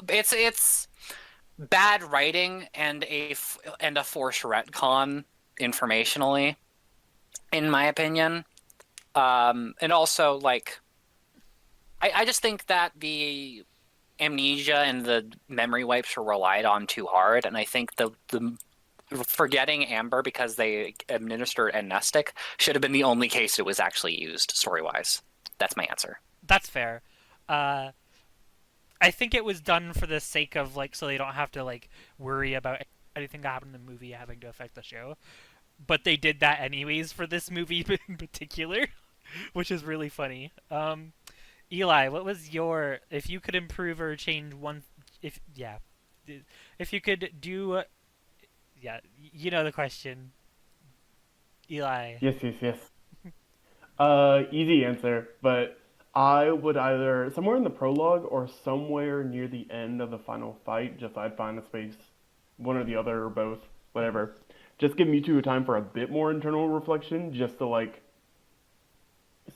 It's bad writing and a forced retcon informationally, in my opinion. And also, like, I just think that the amnesia and the memory wipes were relied on too hard, and I think the forgetting Amber because they administered amnestic should have been the only case it was actually used story-wise. That's my answer. That's fair. I think it was done for the sake of like so they don't have to like worry about anything that happened in the movie having to affect the show. But they did that anyways for this movie in particular, which is really funny. Eli, what was your if you could improve or change one if you could do you know the question. Eli. Yes. Easy answer, but I would either somewhere in the prologue or somewhere near the end of the final fight, just I'd find a space, one or the other or both, whatever. Just give Mewtwo a time for a bit more internal reflection, just to like,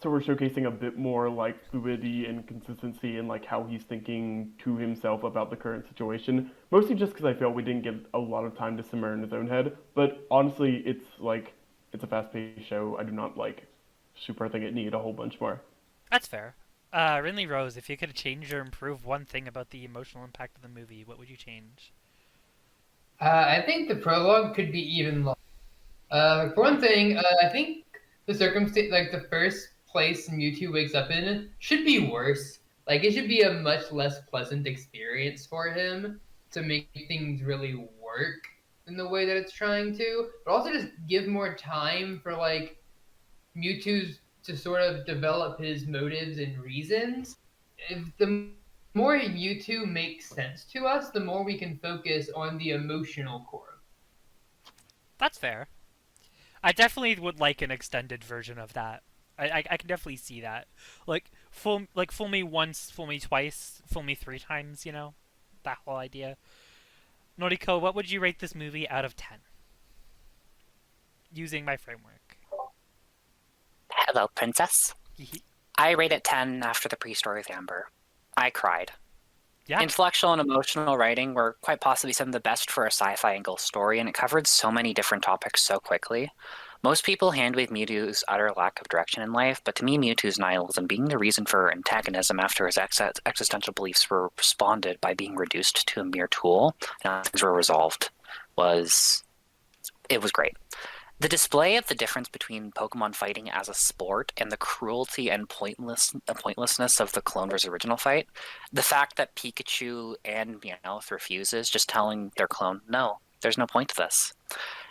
so we're showcasing a bit more like fluidity and consistency in like how he's thinking to himself about the current situation. Mostly just because I felt we didn't get a lot of time to simmer in his own head. But honestly, it's a fast-paced show. I do not like super think it needed a whole bunch more. That's fair. Rinley Rose, if you could change or improve one thing about the emotional impact of the movie, what would you change? I think the prologue could be even longer. For one thing, I think the circumstance, like the first place Mewtwo wakes up in, should be worse. Like it should be a much less pleasant experience for him to make things really work in the way that it's trying to, but also just give more time for like Mewtwo's to sort of develop his motives and reasons. If the more Mewtwo makes sense to us, the more we can focus on the emotional core. That's fair. I definitely would like an extended version of that. I can definitely see that. Fool me once, fool me twice, fool me 3 times, you know? That whole idea. Noriko, what would you rate this movie out of 10? Using my framework. Hello, princess. I rate it 10 after the pre-story of Amber. I cried. Yeah. Intellectual and emotional writing were quite possibly some of the best for a sci-fi angle story, and it covered so many different topics so quickly. Most people handwave Mewtwo's utter lack of direction in life, but to me, Mewtwo's nihilism being the reason for antagonism after his existential beliefs were responded by being reduced to a mere tool, and things were resolved, was great. The display of the difference between Pokemon fighting as a sport and the cruelty and pointlessness of the clone versus original fight, the fact that Pikachu and Meowth refuses, just telling their clone, no, there's no point to this.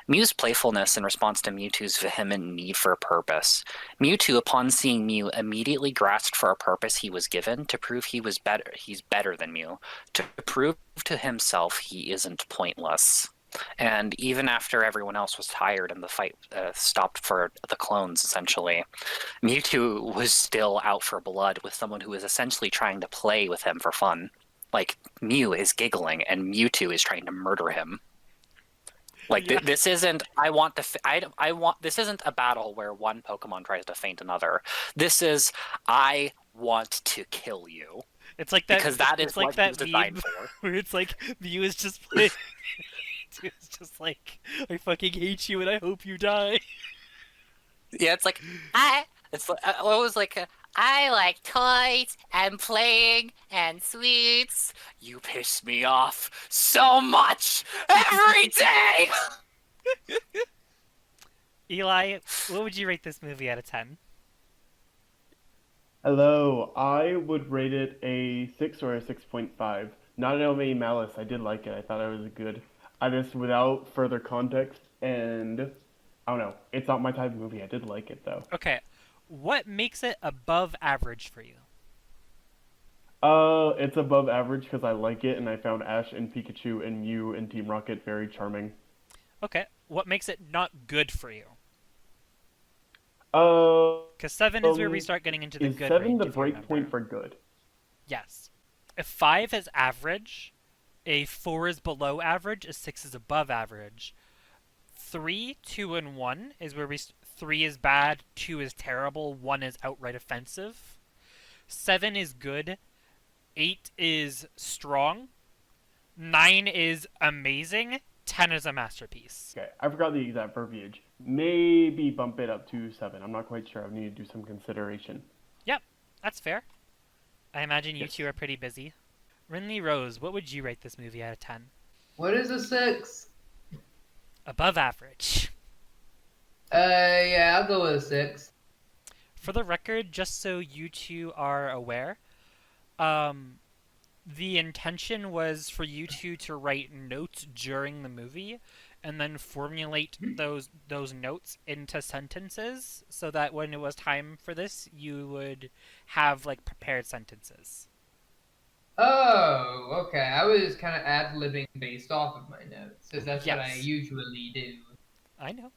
Mew's playfulness in response to Mewtwo's vehement need for a purpose. Mewtwo, upon seeing Mew, immediately grasped for a purpose he was given to prove he's better than Mew, to prove to himself he isn't pointless. And even after everyone else was tired and the fight stopped for the clones, essentially, Mewtwo was still out for blood with someone who is essentially trying to play with him for fun. Like, Mew is giggling and Mewtwo is trying to murder him. Like, Yeah. this isn't, this isn't a battle where one Pokemon tries to feint another. This is, I want to kill you. It's like that. Because that is it's like what that Mew's designed meme for. where it's like Mew is just playing. It's just like, I fucking hate you and I hope you die. Yeah, it's like I like toys and playing and sweets. You piss me off so much every day. Eli, what would you rate this movie out of 10? Hello, I would rate it a 6 or a 6.5. Not out of any malice, I did like it. I thought it was good. I just, without further context, and I don't know, it's not my type of movie. I did like it though. Okay, what makes it above average for you? It's above average because I like it, and I found Ash and Pikachu and Mew and Team Rocket very charming. Okay, what makes it not good for you? Uh, Because 7 is where we start getting into the is good 7 range, the if you break remember. point for good? Yes. If 5 is average, a 4 is below average, a 6 is above average. 3, 2, and 1 is where 3 is bad, 2 is terrible, 1 is outright offensive. 7 is good, 8 is strong, 9 is amazing, 10 is a masterpiece. Okay, I forgot the exact verbiage. Maybe bump it up to 7. I'm not quite sure. I need to do some consideration. Yep, that's fair. I imagine you Yes. two are pretty busy. Rinley Rose, what would you rate this movie out of 10? What is a 6? Above average. Yeah, I'll go with a 6. For the record, just so you two are aware, the intention was for you two to write notes during the movie and then formulate those notes into sentences so that when it was time for this, you would have like prepared sentences. Oh, okay. I was kind of ad-libbing based off of my notes, because that's what I Yes. usually do. I know.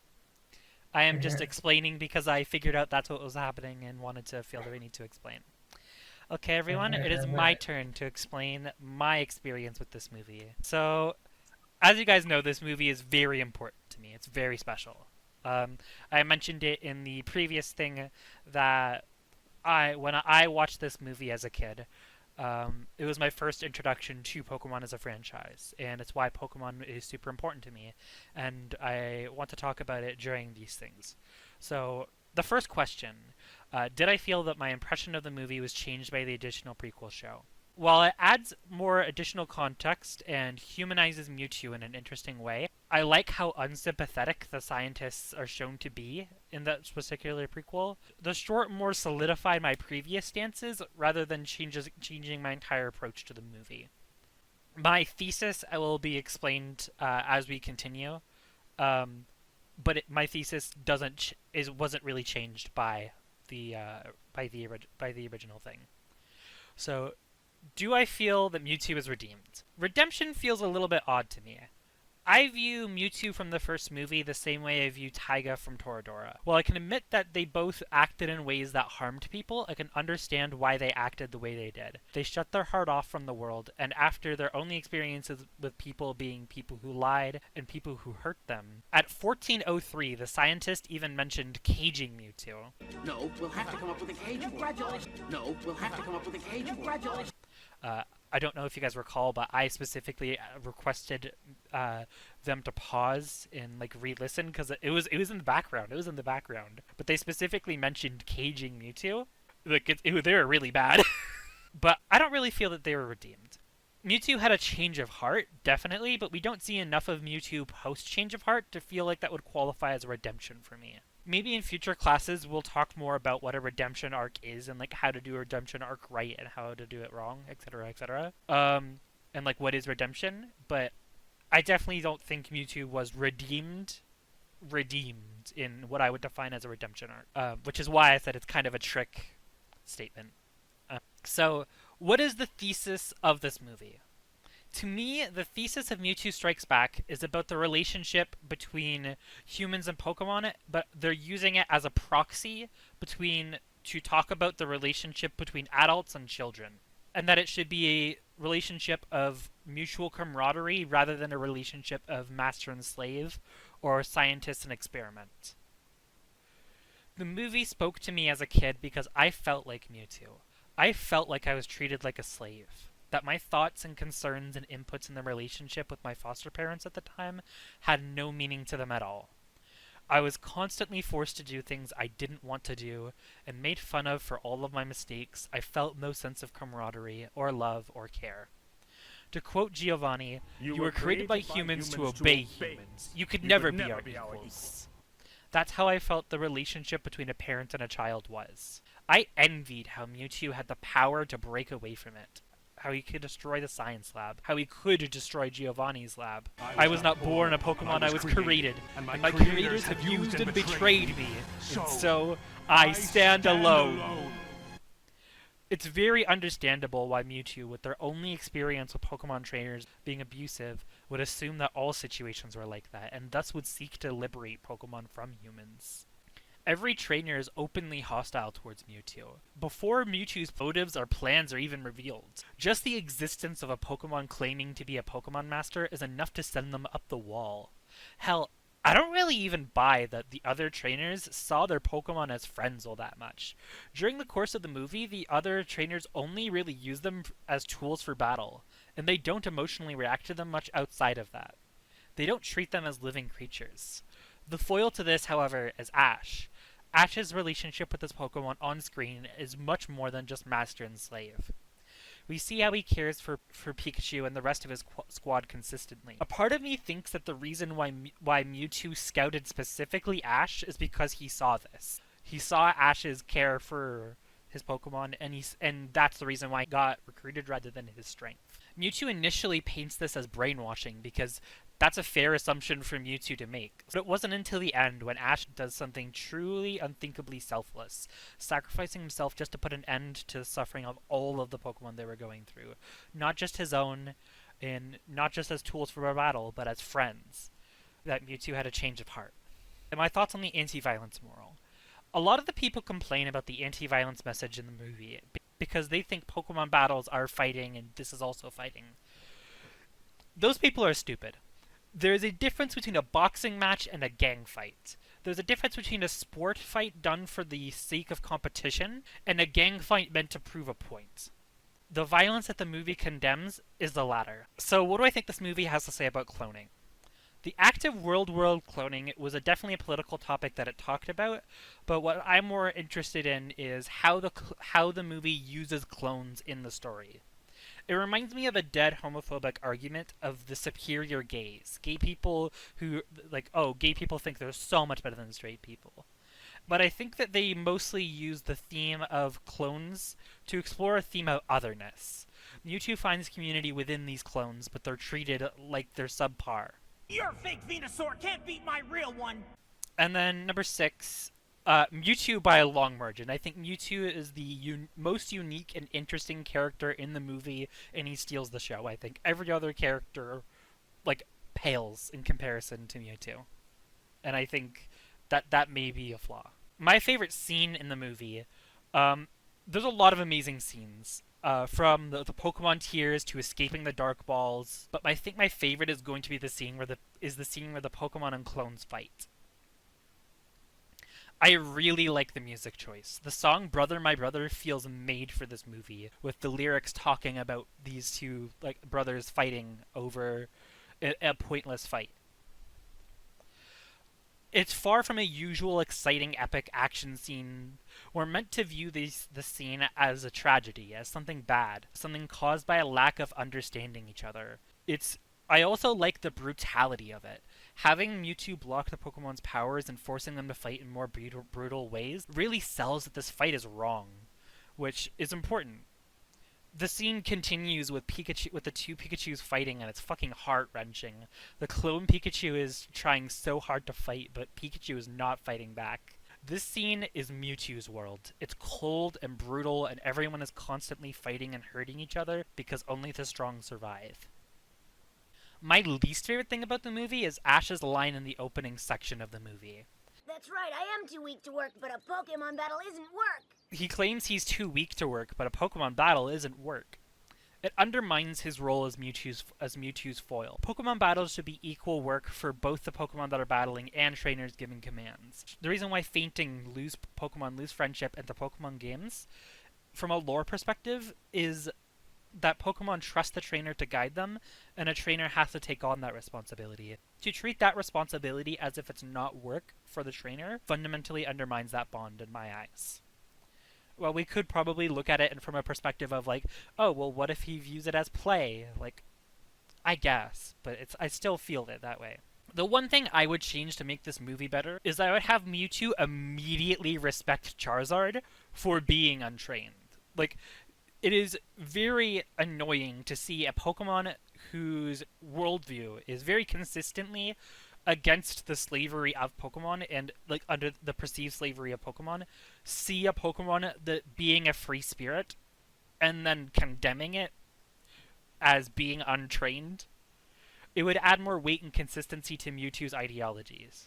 I am just explaining because I figured out that's what was happening and wanted to feel the need to explain. Okay, everyone, it is my turn to explain my experience with this movie. So, as you guys know, this movie is very important to me. It's very special. I mentioned it in the previous thing that when I watched this movie as a kid, it was my first introduction to Pokemon as a franchise, and it's why Pokemon is super important to me, and I want to talk about it during these things. So, the first question, did I feel that my impression of the movie was changed by the additional prequel show? While it adds more additional context and humanizes Mewtwo in an interesting way, I like how unsympathetic the scientists are shown to be in that particular prequel. The short more solidified my previous stances rather than changing my entire approach to the movie. My thesis will be explained as we continue, but my thesis wasn't really changed by the original thing. So, do I feel that Mewtwo is redeemed? Redemption feels a little bit odd to me. I view Mewtwo from the first movie the same way I view Taiga from Toradora. While I can admit that they both acted in ways that harmed people, I can understand why they acted the way they did. They shut their heart off from the world, and after their only experiences with people being people who lied and people who hurt them. At 1403, the scientist even mentioned caging Mewtwo. No, we'll have to come up with a cage for it. No, we'll have to come up with a cage for it. I don't know if you guys recall, but I specifically requested them to pause and like re-listen because it was in the background. It was in the background, but they specifically mentioned caging Mewtwo. Like they were really bad, but I don't really feel that they were redeemed. Mewtwo had a change of heart, definitely, but we don't see enough of Mewtwo post change of heart to feel like that would qualify as a redemption for me. Maybe in future classes we'll talk more about what a redemption arc is and like how to do a redemption arc right and how to do it wrong, etc., etc. And like what is redemption, but I definitely don't think Mewtwo was redeemed in what I would define as a redemption arc, which is why I said it's kind of a trick statement. So, what is the thesis of this movie? To me, the thesis of Mewtwo Strikes Back is about the relationship between humans and Pokemon, but they're using it as a proxy to talk about the relationship between adults and children. And that it should be a relationship of mutual camaraderie rather than a relationship of master and slave or scientist and experiment. The movie spoke to me as a kid because I felt like Mewtwo. I felt like I was treated like a slave. That my thoughts and concerns and inputs in the relationship with my foster parents at the time had no meaning to them at all. I was constantly forced to do things I didn't want to do and made fun of for all of my mistakes. I felt no sense of camaraderie or love or care. To quote Giovanni, you were created by humans to obey humans. You could never be our equals. That's how I felt the relationship between a parent and a child was. I envied how Mewtwo had the power to break away from it. How he could destroy the science lab. How he could destroy Giovanni's lab. I was not born a Pokemon, I was created. And my creators have used and betrayed me. And so, I stand alone. It's very understandable why Mewtwo, with their only experience with Pokemon trainers being abusive, would assume that all situations were like that, and thus would seek to liberate Pokemon from humans. Every trainer is openly hostile towards Mewtwo. Before Mewtwo's motives or plans are even revealed, just the existence of a Pokemon claiming to be a Pokemon Master is enough to send them up the wall. Hell, I don't really even buy that the other trainers saw their Pokemon as friends all that much. During the course of the movie, the other trainers only really use them as tools for battle, and they don't emotionally react to them much outside of that. They don't treat them as living creatures. The foil to this, however, is Ash. Ash's relationship with his Pokemon on screen is much more than just master and slave. We see how he cares for Pikachu and the rest of his squad consistently. A part of me thinks that the reason why Mewtwo scouted specifically Ash is because he saw this. He saw Ash's care for his Pokemon, and that's the reason why he got recruited rather than his strength. Mewtwo initially paints this as brainwashing because that's a fair assumption for Mewtwo to make. But it wasn't until the end when Ash does something truly unthinkably selfless, sacrificing himself just to put an end to the suffering of all of the Pokemon they were going through. Not just his own, and not just as tools for a battle, but as friends. That Mewtwo had a change of heart. And my thoughts on the anti-violence moral. A lot of the people complain about the anti-violence message in the movie because they think Pokemon battles are fighting and this is also fighting. Those people are stupid. There is a difference between a boxing match and a gang fight. There's a difference between a sport fight done for the sake of competition and a gang fight meant to prove a point. The violence that the movie condemns is the latter. So what do I think this movie has to say about cloning? The active world cloning was definitely a political topic that it talked about, but what I'm more interested in is how the movie uses clones in the story. It reminds me of a dead homophobic argument of the superior gays. Gay people who, like, oh, gay people think they're so much better than straight people. But I think that they mostly use the theme of clones to explore a theme of otherness. Mewtwo finds community within these clones, but they're treated like they're subpar. Your fake Venusaur can't beat my real one. And then number 6, Mewtwo by a long margin. I think Mewtwo is the most unique and interesting character in the movie, and he steals the show. I think every other character, like, pales in comparison to Mewtwo. And I think that may be a flaw. My favorite scene in the movie, there's a lot of amazing scenes. From the Pokemon tears to escaping the Dark Balls, but I think my favorite is going to be the scene where the Pokemon and clones fight. I really like the music choice. The song "Brother My Brother" feels made for this movie, with the lyrics talking about these two brothers fighting over a pointless fight. It's far from a usual exciting epic action scene. We're meant to view the scene as a tragedy, as something bad, something caused by a lack of understanding each other. I also like the brutality of it. Having Mewtwo block the Pokemon's powers and forcing them to fight in more brutal ways really sells that this fight is wrong, which is important. The scene continues with the two Pikachus fighting, and it's fucking heart-wrenching. The clone Pikachu is trying so hard to fight, but Pikachu is not fighting back. This scene is Mewtwo's world. It's cold and brutal, and everyone is constantly fighting and hurting each other because only the strong survive. My least favorite thing about the movie is Ash's line in the opening section of the movie. That's right, I am too weak to work, but a Pokemon battle isn't work. He claims he's too weak to work, but a Pokemon battle isn't work. It undermines his role as Mewtwo's foil. Pokemon battles should be equal work for both the Pokemon that are battling and trainers giving commands. The reason why fainting Pokemon lose friendship at the Pokemon games, from a lore perspective, is that Pokemon trust the trainer to guide them, and a trainer has to take on that responsibility. To treat that responsibility as if it's not work for the trainer fundamentally undermines that bond in my eyes. Well, we could probably look at it from a perspective of oh, well, what if he views it as play? I guess, but I still feel it that way. The one thing I would change to make this movie better is I would have Mewtwo immediately respect Charizard for being untrained. It is very annoying to see a Pokemon whose worldview is very consistently against the slavery of Pokemon and under the perceived slavery of Pokemon, see a Pokemon that being a free spirit and then condemning it as being untrained. It would add more weight and consistency to Mewtwo's ideologies.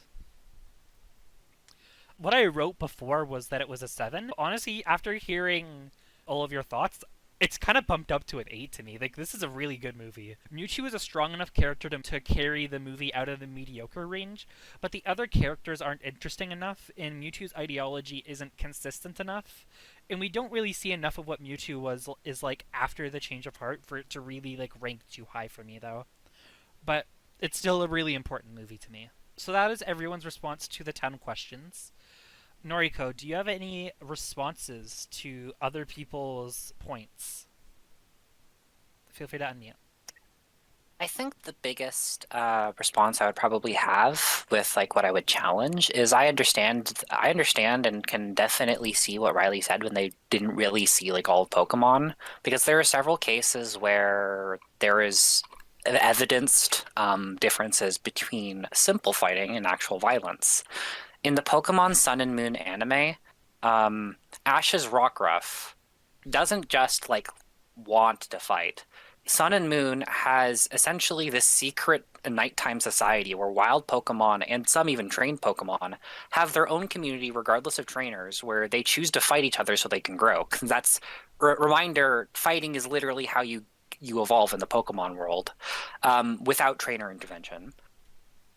What I wrote before was that it was a 7. Honestly, after hearing all of your thoughts, it's kind of bumped up to an 8 to me. This is a really good movie. Mewtwo is a strong enough character to carry the movie out of the mediocre range, but the other characters aren't interesting enough, and Mewtwo's ideology isn't consistent enough, and we don't really see enough of what Mewtwo is like after the change of heart for it to really rank too high for me, though. But it's still a really important movie to me. So that is everyone's response to the 10 questions. Noriko, do you have any responses to other people's points? Feel free to unmute. I think the biggest response I would probably have with what I would challenge is I understand and can definitely see what Riley said when they didn't really see all of Pokemon, because there are several cases where there is evidenced differences between simple fighting and actual violence. In the Pokemon Sun and Moon anime, Ash's Rockruff doesn't just want to fight. Sun and Moon has essentially this secret nighttime society where wild Pokemon and some even trained Pokemon have their own community regardless of trainers, where they choose to fight each other so they can grow. That's reminder, fighting is literally how you evolve in the Pokemon world, without trainer intervention.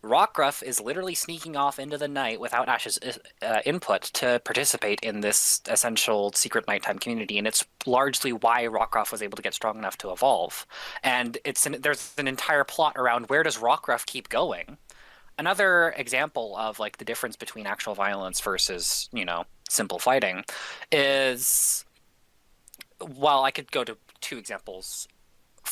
Rockruff is literally sneaking off into the night without Ash's input to participate in this essential secret nighttime community, and it's largely why Rockruff was able to get strong enough to evolve. And there's an entire plot around where does Rockruff keep going. Another example of the difference between actual violence versus simple fighting is, well, I could go to 2 examples.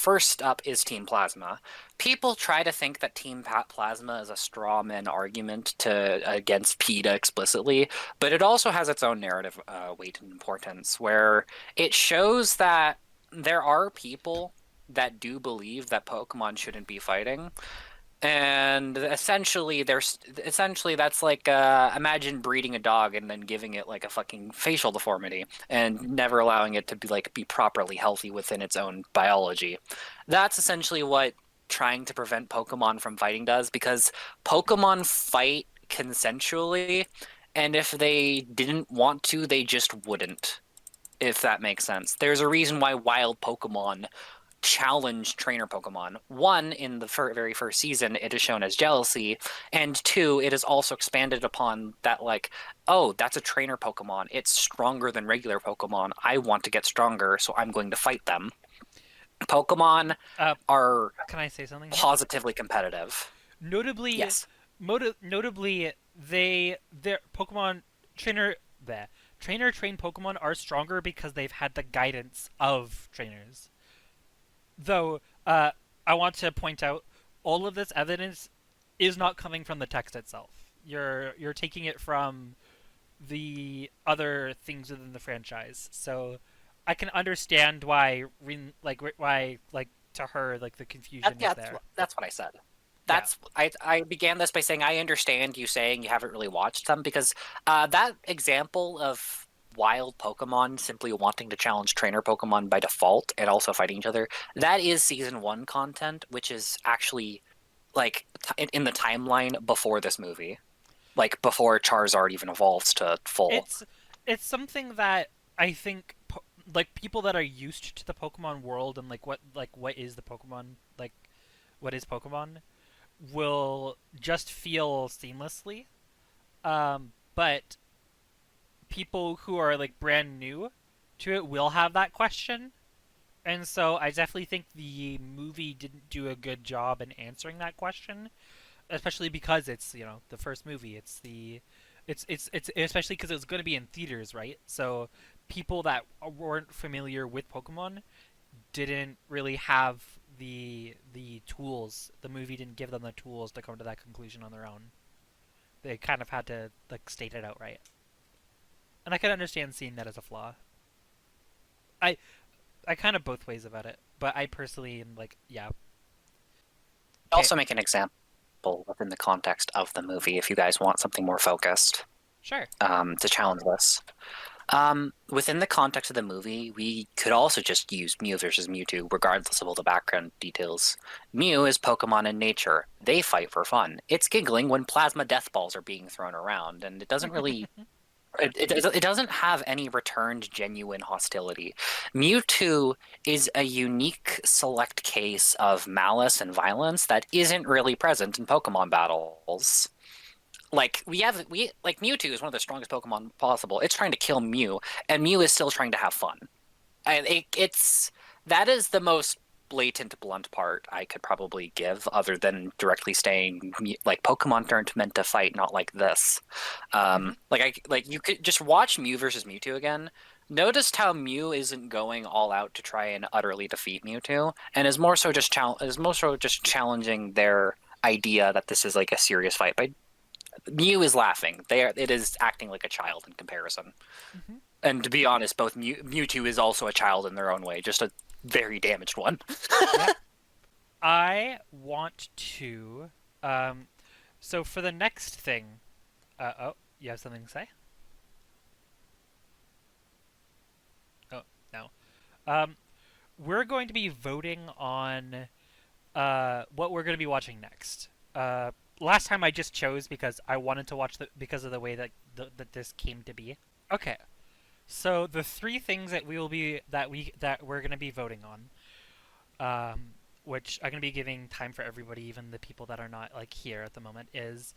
first up is Team Plasma. People try to think that Team Plasma is a straw man argument against PETA explicitly, but it also has its own narrative weight and importance, where it shows that there are people that do believe that Pokemon shouldn't be fighting. And essentially, that's like imagine breeding a dog and then giving it like a fucking facial deformity and never allowing it to be properly healthy within its own biology. That's essentially what trying to prevent Pokemon from fighting does, because Pokemon fight consensually, and if they didn't want to, they just wouldn't. If that makes sense. There's a reason why wild Pokemon challenge trainer Pokemon. One, in the very first season, it is shown as jealousy, and two, it is also expanded upon that, like, oh, that's a trainer Pokemon. It's stronger than regular Pokemon. I want to get stronger, so I'm going to fight them. Pokemon are Can I say something? positively competitive. Notably, Yes. Notably, their Pokemon trained Pokemon are stronger because they've had the guidance of trainers. Though, I want to point out, all of this evidence is not coming from the text itself. You're taking it from the other things within the franchise. So, I can understand why to her, like, the confusion is there. That's what I said. I began this by saying I understand you saying you haven't really watched them, because that example of wild Pokemon simply wanting to challenge trainer Pokemon by default and also fighting each other, that is season 1 content, which is actually like in the timeline before this movie, like before Charizard even evolves to full. It's something that I think like people that are used to the Pokemon world and what is the Pokemon, like what is Pokemon, will just feel seamlessly, but people who are like brand new to it will have that question, and so I definitely think the movie didn't do a good job in answering that question, especially because it's the first movie. It's especially because it was going to be in theaters, right? So people that weren't familiar with Pokemon didn't really have the tools. The movie didn't give them the tools to come to that conclusion on their own. They kind of had to like state it outright. And I can understand seeing that as a flaw. I kind of both ways about it, but I personally am like, yeah. Also make an example within the context of the movie if you guys want something more focused. Sure. To challenge this. Within the context of the movie, we could also just use Mew versus Mewtwo, regardless of all the background details. Mew is Pokemon in nature. They fight for fun. It's giggling when plasma death balls are being thrown around, and it doesn't really... It doesn't have any returned genuine hostility. Mewtwo is a unique select case of malice and violence that isn't really present in Pokemon battles. Like Mewtwo is one of the strongest Pokemon possible. It's trying to kill Mew, and Mew is still trying to have fun. That is the most blatant, blunt part I could probably give, other than directly saying like Pokemon aren't meant to fight, not like this. You could just watch Mew versus Mewtwo again. Notice how Mew isn't going all out to try and utterly defeat Mewtwo, and is more so just challenging their idea that this is like a serious fight. But Mew is laughing. It is acting like a child in comparison. Mm-hmm. And to be honest, both Mewtwo is also a child in their own way, just a very damaged one. Yeah. I want to. So for the next thing, you have something to say? Oh no. We're going to be voting on what we're going to be watching next. Last time I just chose because I wanted to watch because of the way that this came to be. Okay. So the three things that we're going to be voting on, which I'm going to be giving time for everybody, even the people that are not like here at the moment, is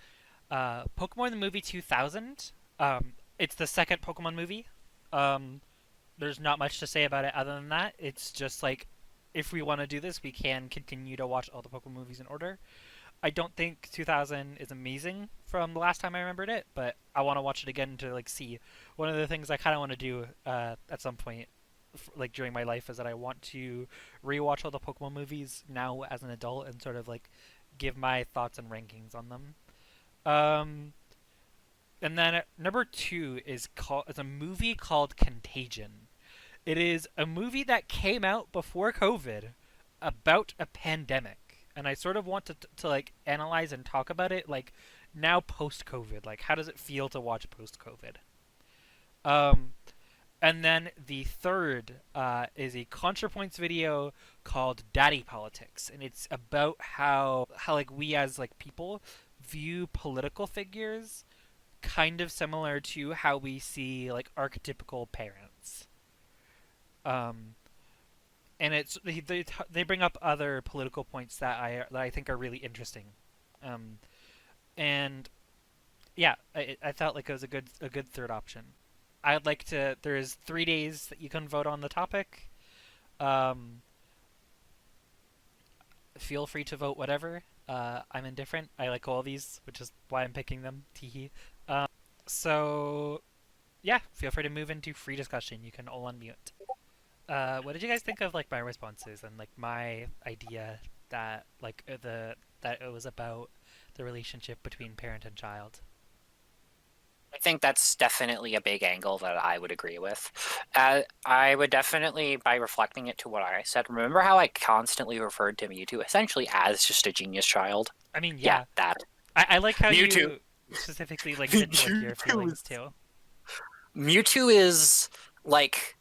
Pokemon the Movie 2000. It's the second Pokemon movie. There's not much to say about it other than that. It's just like, if we want to do this, we can continue to watch all the Pokemon movies in order. I don't think 2000 is amazing from the last time I remembered it, but I want to watch it again to like see. One of the things I kind of want to do at some point, like during my life is that I want to rewatch all the Pokemon movies now as an adult and sort of like give my thoughts and rankings on them. And then number 2 is a movie called Contagion. It is a movie that came out before COVID about a pandemic, and I sort of want to like analyze and talk about it like now post COVID. Like, how does it feel to watch post COVID? And then the third is a ContraPoints video called Daddy Politics, and it's about how like we as like people view political figures kind of similar to how we see like archetypical parents. And it's they bring up other political points that I think are really interesting. And yeah, I felt like it was a good third option. I'd like to. There's 3 days that you can vote on the topic. Feel free to vote whatever. I'm indifferent. I like all these, which is why I'm picking them. Teehee. So, yeah, feel free to move into free discussion. You can all unmute. What did you guys think of like my responses and like my idea that like that it was about the relationship between parent and child? I think that's definitely a big angle that I would agree with. I would definitely, by reflecting it to what I said, remember how I constantly referred to Mewtwo essentially as just a genius child? I mean, yeah. That. I like how Mewtwo. you specifically like did like your feelings too. Mewtwo is like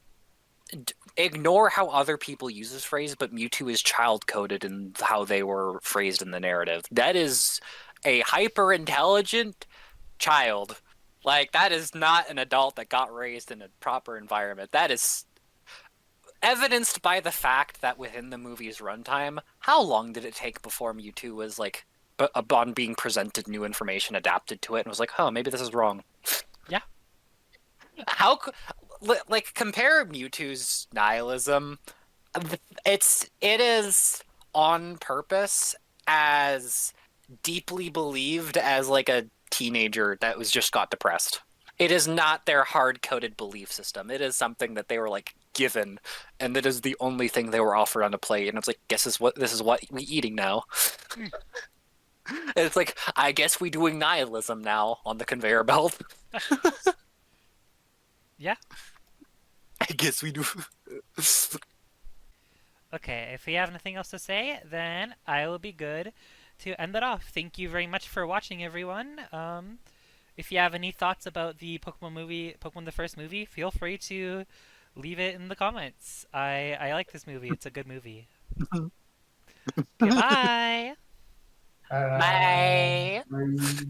ignore how other people use this phrase, but Mewtwo is child coded in how they were phrased in the narrative. That is a hyper intelligent child. Like, that is not an adult that got raised in a proper environment. That is evidenced by the fact that within the movie's runtime, how long did it take before Mewtwo was, like, upon being presented new information, adapted to it, and was like, oh, maybe this is wrong. Yeah. How, like, compare Mewtwo's nihilism. It is on purpose as deeply believed as, like, a teenager that was just got depressed. It is not their hard-coded belief system. It is something that they were like given, and that is the only thing they were offered on a plate. And it's like, this is what we eating now. It's like, I guess we doing nihilism now on the conveyor belt. Yeah. I guess we do. Okay, if we have nothing else to say, then I will be good to end it off. Thank you very much for watching, everyone. If you have any thoughts about the Pokemon the first movie, feel free to leave it in the comments. I like this movie. It's a good movie. Goodbye! Bye. Bye.